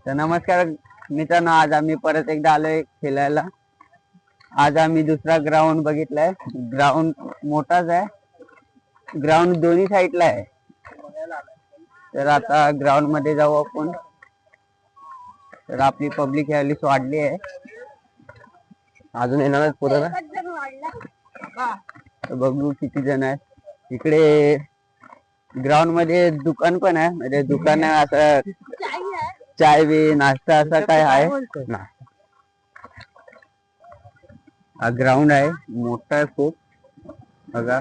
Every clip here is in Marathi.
तर नमस्कार मित्रांनो, आज आम्ही परत एकदा आलोय खेळायला. आज आम्ही दुसरा ग्राउंड बघितलाय. ग्राउंड मोठाच आहे, ग्राउंड दोन्ही साईडला आहे. तर आता ग्राउंड मध्ये जाऊ आपण. तर आपली पब्लिक यावेळेस वाढली आहे, अजून येणार पुढे. बघू किती जण आहेत. इकडे ग्राउंड मध्ये दुकान पण आहे, म्हणजे दुकान असं चाय बी नाश्ता असं काय आहे ना. हा ग्राउंड आहे, मोठा आहे खूप. बघा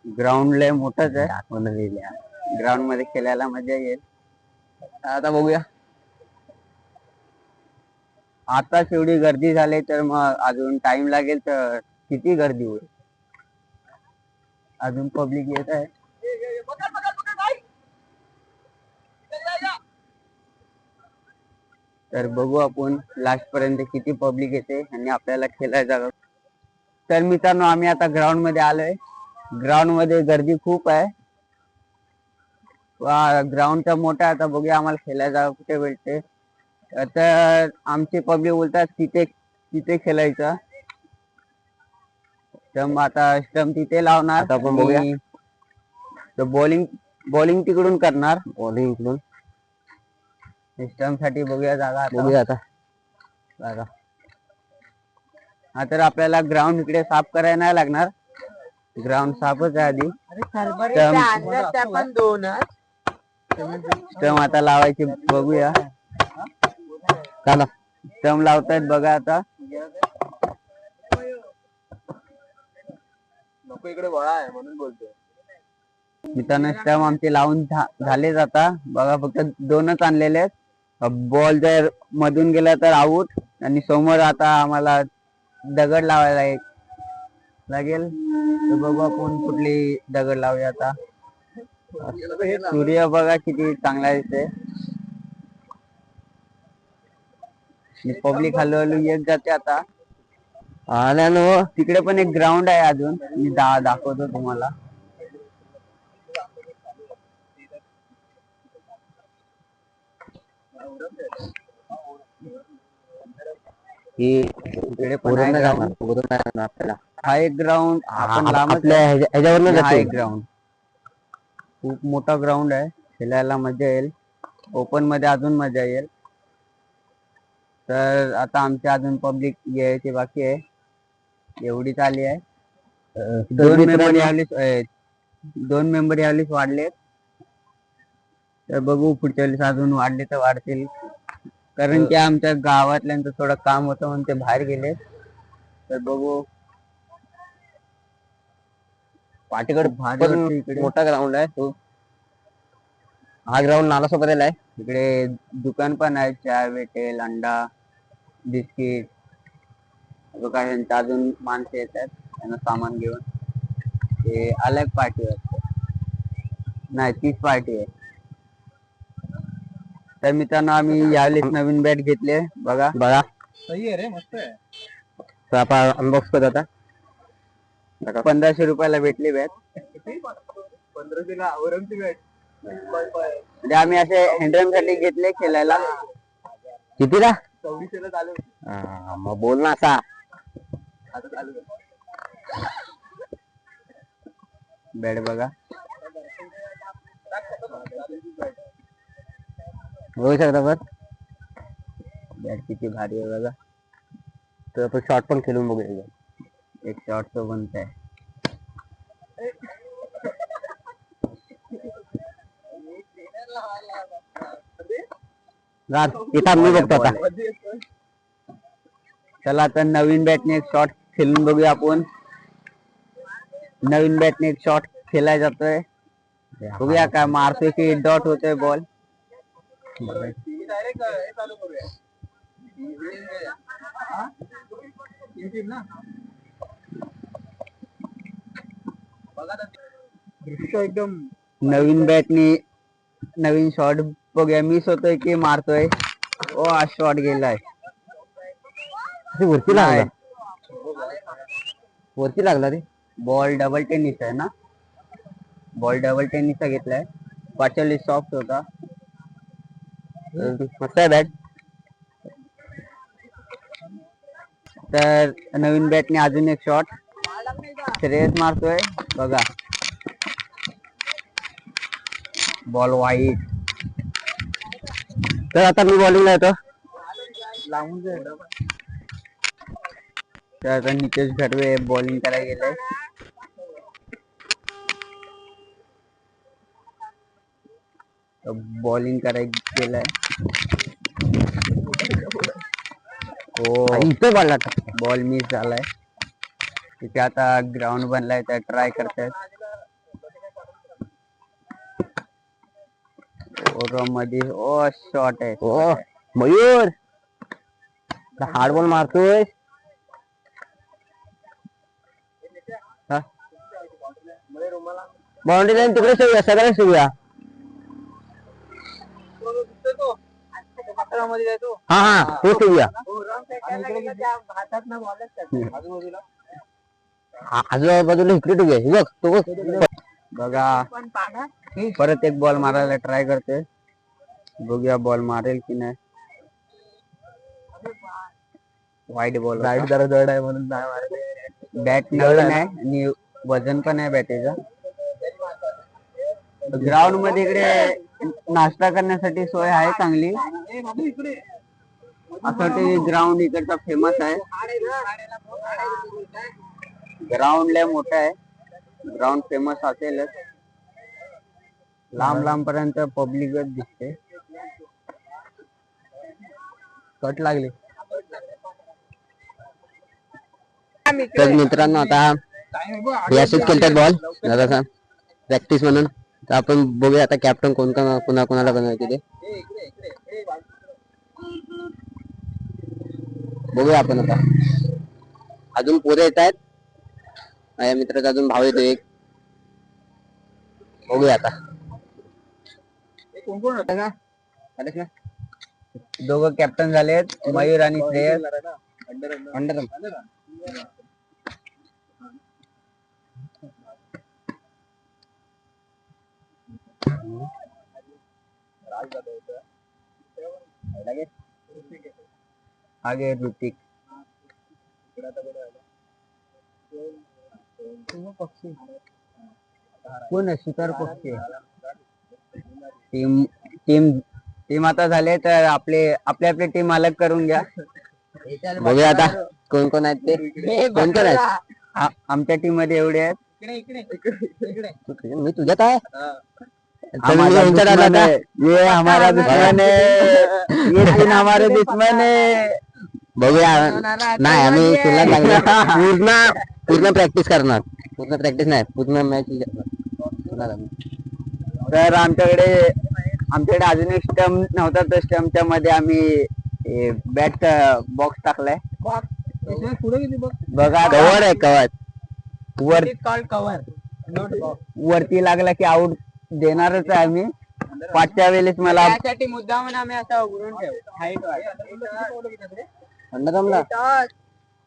ग्राउंड लय मोठाच आहे. ग्राउंड मध्ये खेळायला मजा येईल. आता बघूया, आताच एवढी गर्दी झाली तर मग अजून टाइम लागेल तर किती गर्दी होईल. अजून पब्लिक येत आहे. तर बघू आपण लास्ट पर्यंत किती पब्लिक येते आणि आपल्याला खेळायला जागा. तर मित्रांनो, आम्ही आता ग्राउंड मध्ये आलोय. ग्राउंड मध्ये गर्दी खूप आहे. ग्राउंड तर मोठा आहे. आता बघूया आम्हाला खेळायला जागा कुठे भेटते. तर आमचे पब्लिक बोलतात तिथे तिथे खेळायचं. स्टंप आता स्टंप तिथे लावणार. आता आपण बघूया. तर बॉलिंग तिकडून करणार. बॉलिंग इकडून. स्टंप साठी बघूया जागा. बघूया आता जागा. हा, तर आपल्याला ग्राउंड इकडे साफ करायला नाही लागणार. ग्राउंड साफच आहे आधी. स्टंप आता लावायची बघूया. चला स्टंप लावतायत बघा. आता नको इकडे वळा आहे म्हणून बोलतोय. मित्रांनो, स्टंप आमचे लावून झाले. आता बघा, फक्त दोनच आणलेले आहेत. बॉल जर मधून गेला तर आऊट. आणि समोर आता आम्हाला दगड लावायला लागेल. तर बघू आपण कुठली दगड लावूया. आता सूर्य बघा किती चांगला दिसते. पब्लिक हळूहळू येत जाते आता. आणि तिकडे पण एक ग्राउंड आहे अजून, मी दाखवतो तुम्हाला. इकडे पण आपल्याला हा एक ग्राउंड आपण लांबच आहे. हा एक ग्राउंड खूप मोठा ग्राउंड आहे. खेळायला मजा येईल. ओपन मध्ये अजून मजा येईल. तर आता आमच्या अजून पब्लिक यायची बाकी आहे. एवढीच आली आहे. दोन मेंबर यावेळेस वाढलेत. तर बघू पुढच्या वेळेस अजून वाढले तर वाढतील. कारण की आमच्या गावातल्यांचं थोडं काम होतं म्हणून ते बाहेर गेले. तर बघू. पाठीकडे भारी मोठा ग्राउंड आहे तो. हा ग्राउंड नालासोबत आहे. इकडे दुकान पण आहे. चहा भेटेल, अंडा, बिस्किट. बघा ह्यांचं अजून माणसं येतात त्यांना सामान घेऊन. हे अलग पार्टी वाटते. नाही, तीच पार्टी आहे. तर मित्रांनो, आम्ही यावेळेस नवीन बॅट घेतले. बघा बघा, सही आहे रे, मस्त आहे. तर आपण अनबॉक्स करत आता. 1500 रुपयाला भेटली बॅट. 1500ला औरंगची बॅट. म्हणजे आम्ही असे हँडरन साठी घेतले खेळायला. कितीला? 2400ला चालू. मग बोल ना असा. बॅट बघा, बघू शकता बघ बॅट किती भारी आहे बघा. तर आपण शॉट पण खेळून बघूया. एक शॉट तो बनत आहे. चला आता नवीन बॅटने एक शॉट खेळून बघूया आपण. नवीन बॅटने एक शॉट खेळायला जातोय. बघूया काय मारतोय की डॉट होतोय बॉल. एकदम नवीन बॅटनी नवीन शॉट बघूया. मिस होतोय की मारतोय. ओ, हा शॉट गेलाय. वरती लागला रे. बॉल डबल टेनिस आहे ना. बॉल डबल टेनिसचा घेतलाय. पाचली सॉफ्ट होता. मस्त आहे बॅट. तर नवीन बॅटने अजून एक शॉट श्रेयस मारतोय बघा. Ball wide. तर आता मी बॉलिंगला येतो. तर आता नितेश घरवे बॉलिंग करायला गेलाय. बॉलिंग करायला गेलाय. हो इथे बॉल मिस झालाय. तिथे आता ग्राउंड बनलाय तर ट्राय करतायत. मध्ये शॉट आहे. ओ मयूर हार्ड बॉल मारतोय. बाउंड्री लाईन तिकडे ठेवूया. सगळ्यांना ठेवूया. हा हा तो ठेवूया. आजूबाजूला इकडे ठेवूया. बघ तो बघा. परत एक बॉल मारायला ट्राय करते. बघूया बॉल मारेल की नाही. वाईट बॉल. राईट जरा जड आहे म्हणून नाही मारले. बॅट नवीन आहे आणि वजन पण आहे बॅटेचा. ग्राउंड मध्ये इकडे नाश्ता करण्यासाठी सोय आहे चांगली. असं ते ग्राउंड इकडचा फेमस आहे. ग्राउंड लय मोठा आहे. ग्राउंड फेमस असेलच. लांब लांब पर्यंत पब्लिकच दिसते. कट लागली. तर मित्रांनो आता याशीच केलतात बॉल जरासा प्रॅक्टिस म्हणून. तर आपण बघूया आता कॅप्टन कोणाला बनवायचे ते बघूया आपण. आता अजून पोरे येत आहेत. माझ्या मित्राचा अजून भाव येतो एक. बघूया आता. कोण कोण होता का. दोघं कॅप्टन झालेत. मयूर आणि श्रेयस. अंडर आगे ऋतिक. कोण आहे सुतार पक्षी. टीम टीम टीम आता झाले तर आपले टीम अलग करून घ्या. बघूया आता कोण कोण आहेत ते. कोण कोण आहेत आमच्या टीम मध्ये एवढे आहेत. मी तुझ्यात आहे. हमारा दुश्मन है ये. हमारा दुश्मन है ये. तीन हमारे दुश्मन है. बघूया. नाही आम्ही पूर्ण प्रॅक्टिस करणार. पूर्ण प्रॅक्टिस नाही पूर्ण मॅच. तर आमच्याकडे अजून एक स्टंप नव्हता. तर स्टंपच्या मध्ये आम्ही बॅट बॉक्स टाकलाय. बघा कव्हर आहे. कव्हर वरती लागला की आऊट देणारच आहे आम्ही. पाचच्या वेळेस मला त्यासाठी मुद्दा म्हणून आम्ही असा उघडून ठेवू.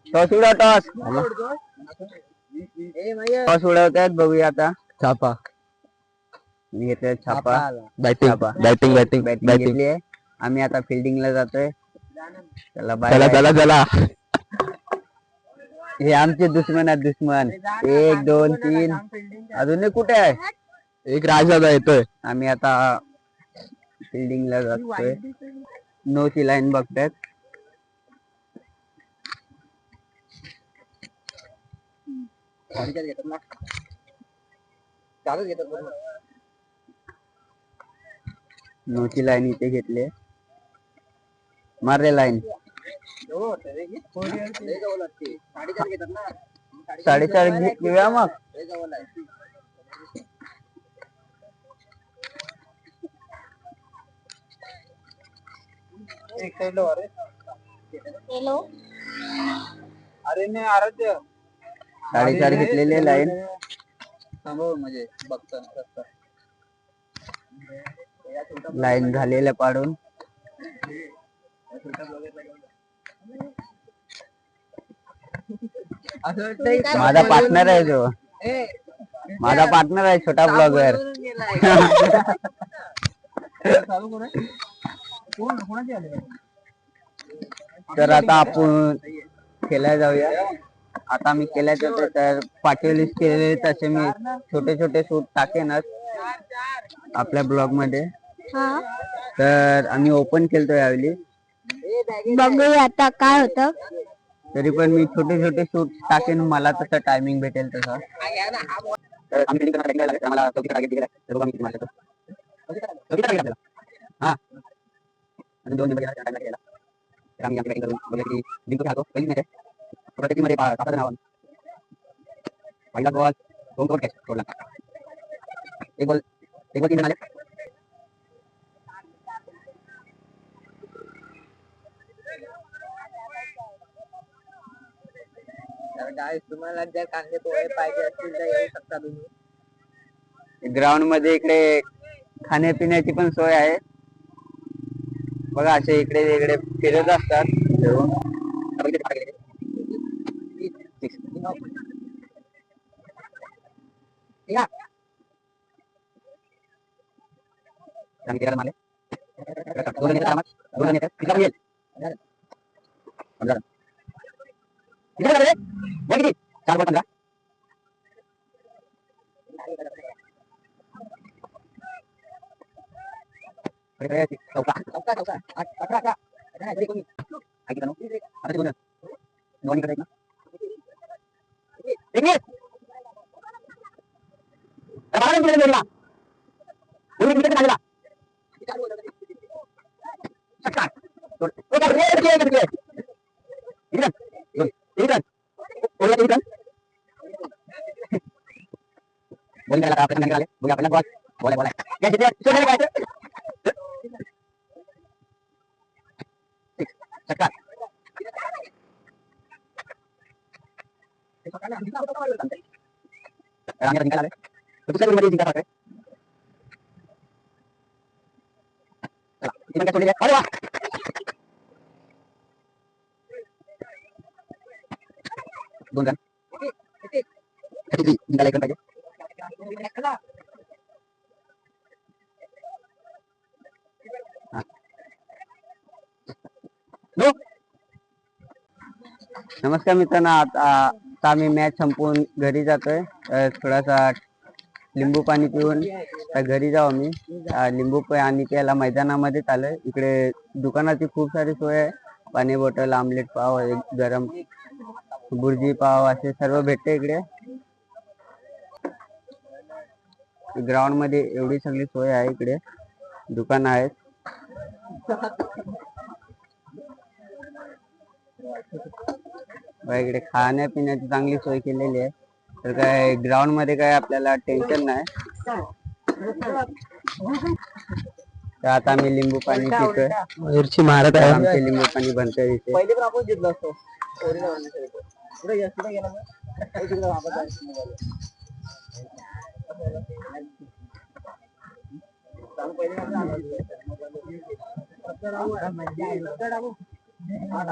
टॉस उडव. टॉस उडवतायत. बघूया आता. छापा घेतोय. छापा. बॅटिंग घेतली आहे. आम्ही आता फिल्डिंगला जातोय. चला हे आमचे दुश्मन आहेत. दुश्मन 1 2 3 अजून कुठे आहे. एक राजा येतोय. आम्ही आता फिल्डिंगला जातोय. नो ची लाईन बघतायत. नो ची लाईन इथे घेतली. मारले लाईन. 4.5 घेऊया मग. हॅलो. अरे नाही आराध्य 4.5 घेतलेले लाईन. म्हणजे बघतो लाईन झालेल्या पाडून. माझा पार्टनर आहे जो, माझा पार्टनर आहे छोटा ब्लॉगर. तर आता आपण खेळायला जाऊया. आता मी केल्याच तर पाटील लिस्ट केलेले तसे मी छोटे छोटे शूट टाकेनच आपल्या ब्लॉग मध्ये. तर आम्ही ओपन खेळतो यावेळी, बघूया आता काय होतं. तरी पण मी छोटे छोटे शूट टाकेन, मला तसं टायमिंग भेटेल तसं. तुम्हाला जर कांदे पोहे पाहिजे असतील तर येऊ शकता तुम्ही. ग्राउंड मध्ये इकडे खाण्यापिण्याची पण सोय आहे बघा. असे इकडे इकडे फिरत असतात. नमस्कार मित्रांनो, आता आम्ही मॅच संपवून घरी जातोय. थोडासा लिंबू पाणी पिऊन घरी जाऊ आम्ही. लिंबू पाणी प्यायला मैदानामध्ये आलोय. इकडे दुकानाची खूप सारी सोय आहे. पाणी बॉटल, आमलेट पाव, गरम बुर्जी पाव असे सर्व भेटते इकडे. ग्राउंड मध्ये एवढी सगळी सोय आहे. इकडे दुकान आहेत. इकडे खाण्यापिण्याची चांगली सोय केलेली आहे. तर काय ग्राउंड मध्ये काय आपल्याला टेन्शन नाही. तर आता आम्ही लिंबू पाणी पितोय. मिरची मारत आहे. आमचे लिंबू पाणी बनतोय इथे.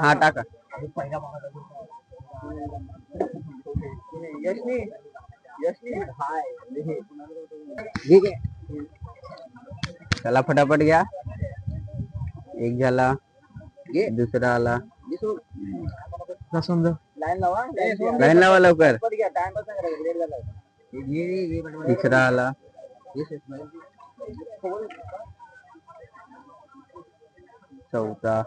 हा टाका. चला फटाफट घ्या. एक झाला, दुसरा आला. लाईन लावा लवकर. तिसरा आला, चौथा,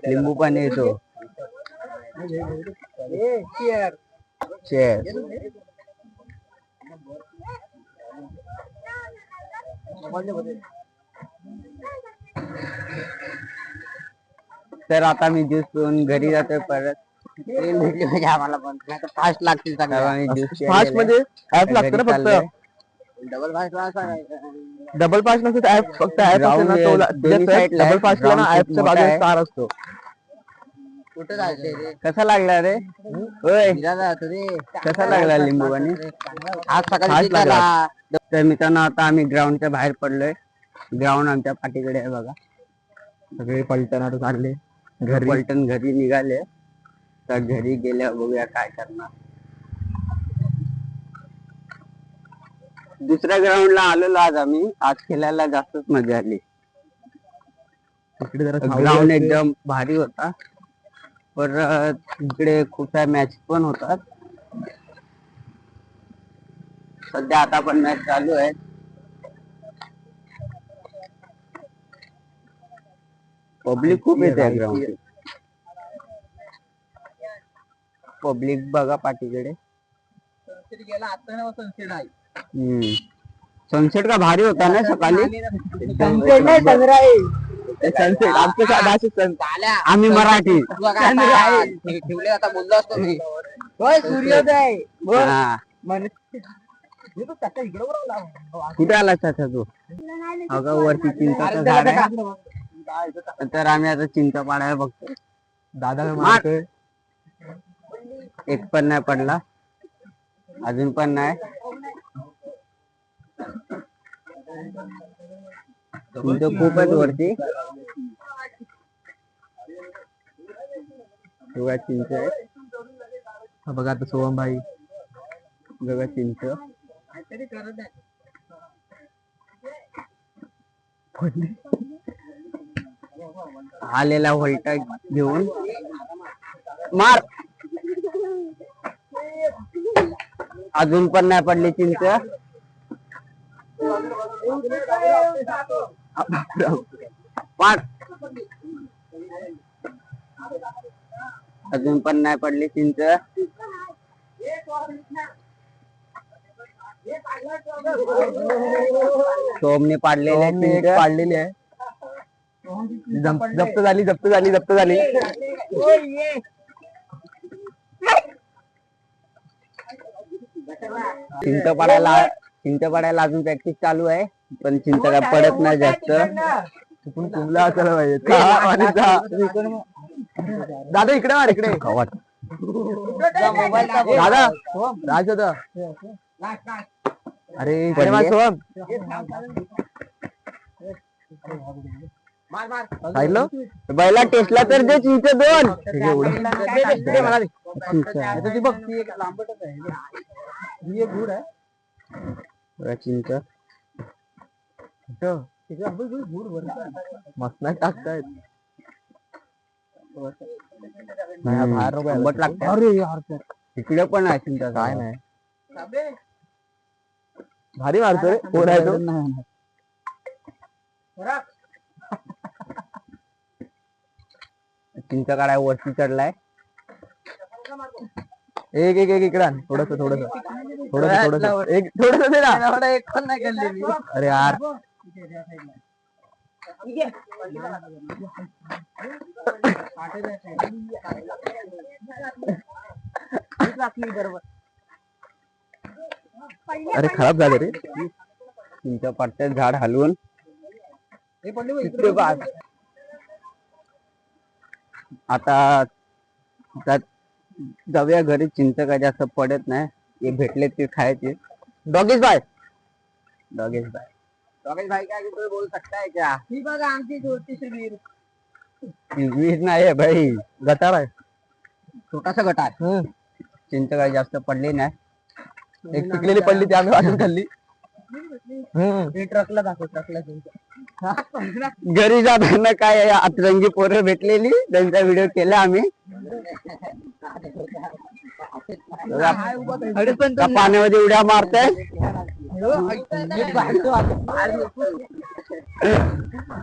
लिंबू पाणी येतो. चेअर. तर आता मी ज्यूस पिऊन घरी जातोय परत. आम्हाला पण फास्ट लागतील. फास्ट मध्ये ऍप लागतं ना फक्त. डबल फास्ट नसतं ऍप, फक्त ऍप असेल ना तो डबल फास्ट ला ऍपच्या बाजूला स्टार असतो. कुठे जायचंय रे? कसा लागला रे? होय कसा लागला लिंबू पाणी? आज सकाळी तर मित्रांनो आता आम्ही ग्राउंडच्या बाहेर पडलोय. ग्राउंड आमच्या पाठीकडे आहे बघा. सगळे पलटण चालले घरी, पलटण घरी निघाले. तर घरी गेल्या बघूया काय करणार. दुसऱ्या ग्राउंडला आलेलो आज आम्ही. आज खेळायला जास्तच मजा आली. ग्राउंड एकदम भारी होता. परत इकडे खूप साऱ्या मॅच पण होतात. सध्या आता पण मॅच चालू आहे. पब्लिक खूप येते ग्राउंड. पब्लिक बघा पाठीकडे. सनसेट का भारी होता ना सकाळी. सनसेट नाही सनसेट आम्ही मराठी ठेवले आता बोललो असतो मी. सूर्योदय कुठे आला चाचा तू? अगं वरती चिंचाचं झाड आहे. तर आम्ही आता चिंचा पाडायला बघतो. दादा मारतोय. एक पण नाही पडला. अजून पण नाही. चिंच खूपच वरती. चिंच आहे बघा आता. सोहम भाई बघा चिंच आलेला व्होल्टा घेऊन मार. अजून पण नाही पडली चिंच. पाड. अजून पण नाही पडली चिंच. सोमने पाडलेली आहे. जप्त झाली. चिंच पडायला अजून प्रॅक्टिस चालू आहे. पण चिंच काय पडत नाही जास्त. तुमला असायला पाहिजे. दादा इकडे मार. इकडे दादा राज होता. अरे बैला टेस्टला तर दे चिंच 2. चिंच मस्त नाही टाकतायत. आंबट लागत. इकडे पण आहे चिंचा. काय नाही भारी मारतोय. कोण आहे तो? चिंच काढाय वरती चढलाय. एक इकडे थोडस एक थोडस दे ना. एक पण नाही केलेली. अरे यार अरे खराब झालं रे. चिंच पडते झाड हलवून. आता जाऊया घरी. चिंच काय जास्त पडत नाही. हे भेटले ते खायचे. डॉगेश भाई काय बोल सकता है क्या? ही बघा आमची छोटीशी विहीर नाही आहे भाई. गटार आहे. छोटासा गटार. चिंच काय जास्त पडली नाही. एक पिकलेली पडली ती आम्ही वाटून खाल्ली. ट्रकला दाखव. घरी जाताना काय अतरंगी पोरं भेटलेली. त्यांचा व्हिडिओ केला आम्ही. पाण्यामध्ये उड्या मारताय.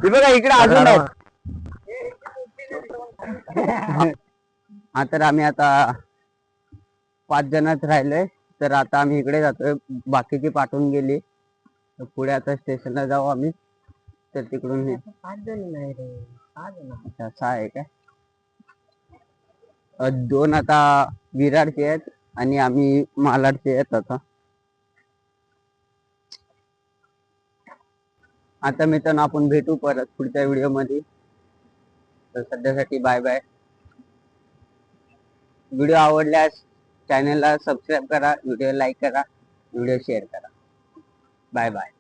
बघा इकडे अजून आहे. हा तर आम्ही आता 5 जणच राहिलोय. तर आता आम्ही इकडे जातोय. बाकीची पाठवून गेली. पुढे आता स्टेशनला जाऊ आम्ही. तर तिकडून 5 जण नाही रे. 6 आहे काय? 2 आता विरारचे आहेत आणि आम्ही मालाडचे आहेत. आता मित्रांनो आपण भेटू परत पुढच्या व्हिडिओ मध्ये. तर सध्यासाठी बाय बाय. व्हिडिओ आवडल्यास चॅनलला सबस्क्राईब करा, व्हिडिओ लाईक करा, व्हिडिओ शेअर करा. Bye bye.